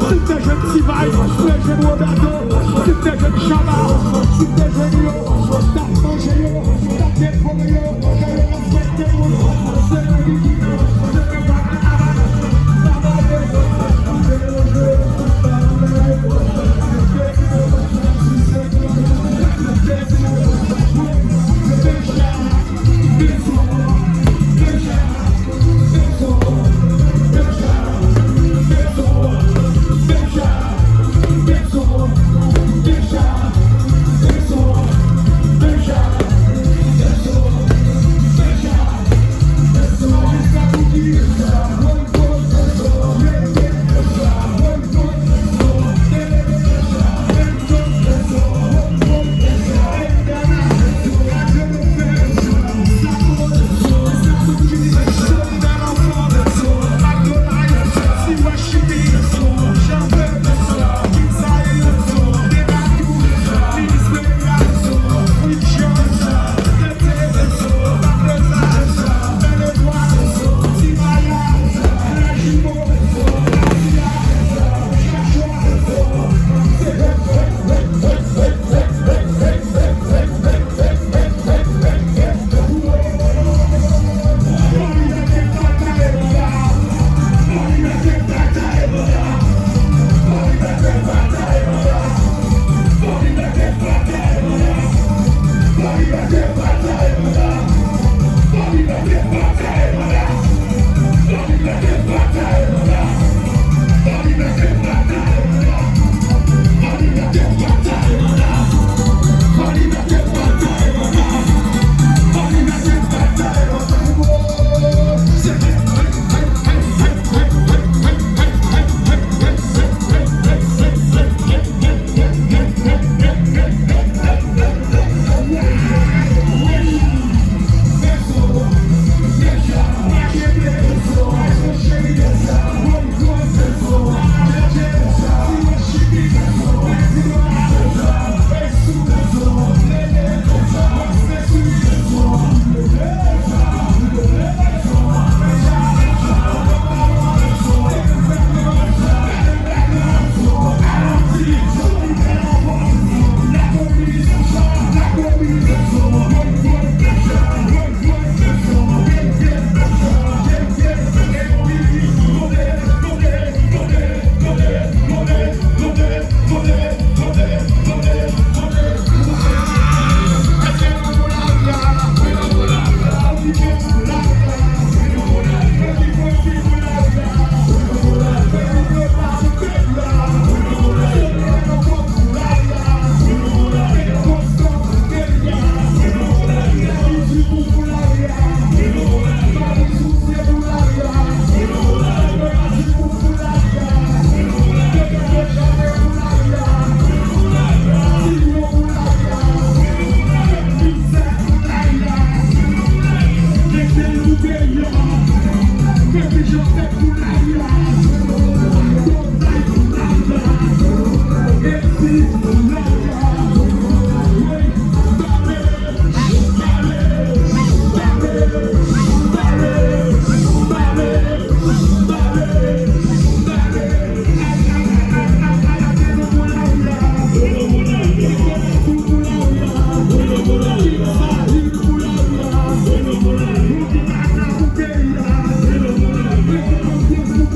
Sunt de jeune Sivai, sunt de jeune Odato, sunt de jeune Shaba, sunt de jeune eu, dar manje eu, dar te pun eu, că eu respect de mult, să ne ridic, să ne facă avană, să mă vezi, să ne lăsăm, să ne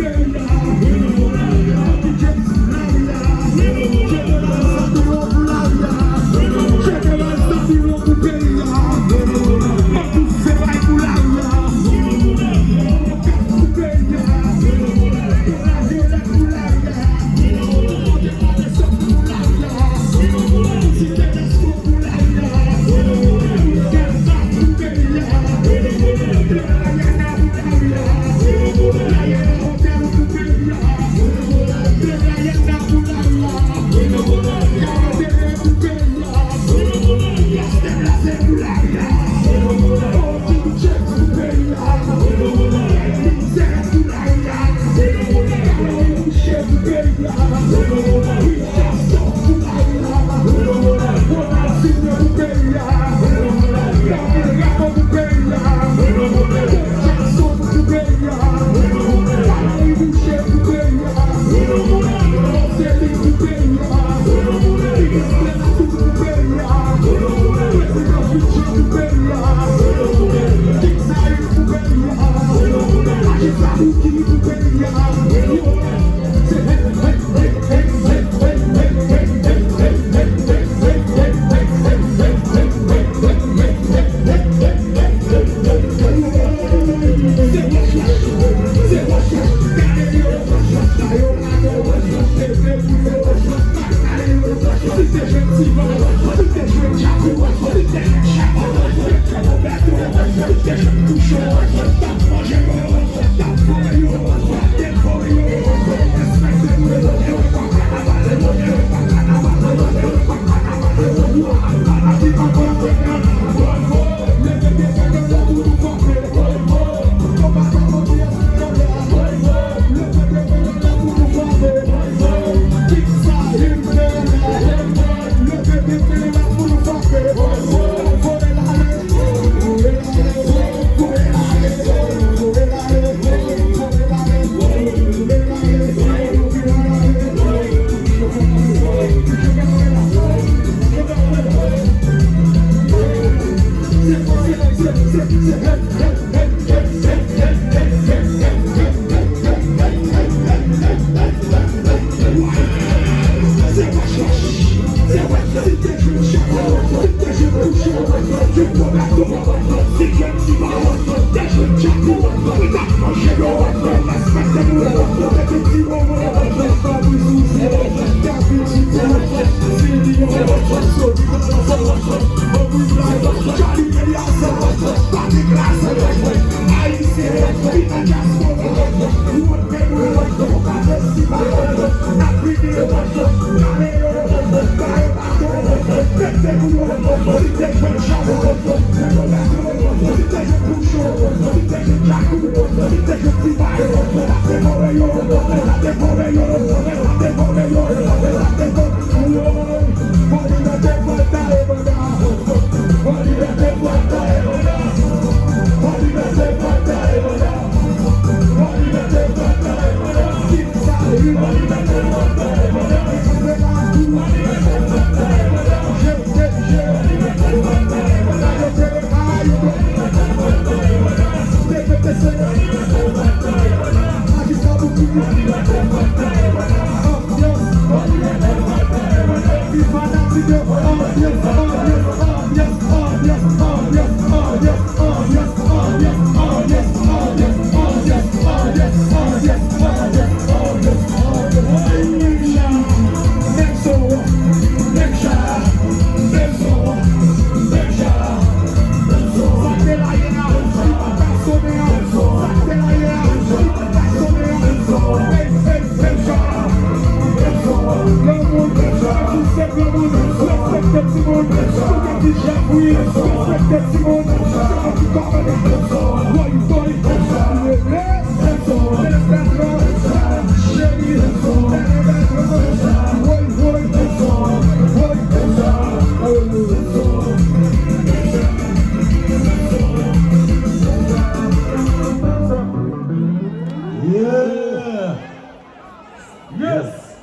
Okay.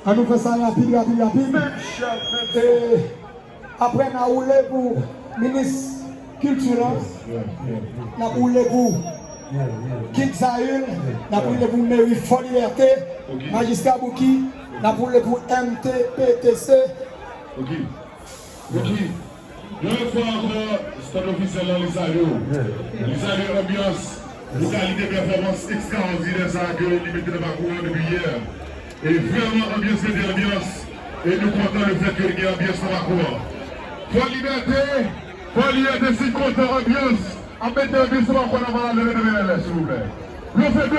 On nous fait ça rapide. Et après, on a roulé pour le ministre culture, on a roulé pour King Zahul, on a roulé pour Mairie Fort Liberté, Magistrat Bouki, on a roulé pour MTPTC. Ok. Une fois encore, c'est un officiel dans les salles. Les salles ambiance, les qualités de performance extraordinaires, ça que limité de parcours depuis hier. Et vraiment, ambiance c'est de l'ambiance. Et nous comptons le fait qu'il y a ambiance dans parcours. Pour liberté, si compte ambiance, en mettant ambiance dans parcours, on va la lever de s'il vous plaît. Le fait de